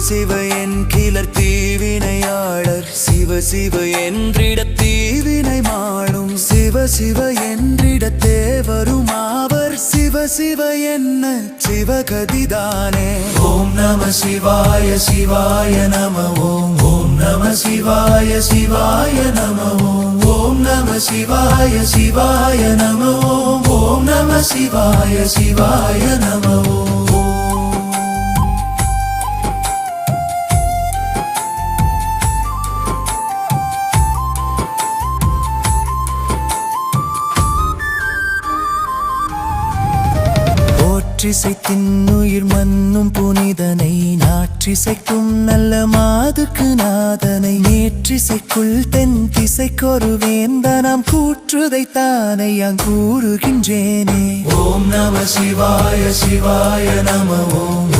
சிவ என்கிலர் தீவினையாளர் சிவ சிவ என்றிட தீவினை மாளும் சிவ சிவ என்றிடத்தே வரும் அவர் சிவ சிவ என்ன சிவகதிதானே. ஓம் நம சிவாய சிவாய நம ஓம் ஓம் நம சிவாய சிவாய நம ஓம் ஓம் நம சிவாய சிவாய நம ஓம் ஓம் நம சிவாய சிவாய நம ஓம். நாற்றிசைத்தின்னுயிர் மன்னும் புனிதனை நாற்றிசைக்கும் நல்ல மாதுக்கு நாதனை நேற்றிசைக்குள் தென் திசைக்கொரு வேந்தனாம் கூற்றுதைத்தானை அங்கூறுகின்றேனே. ஓம் நம சிவாய சிவாய நம ஓம்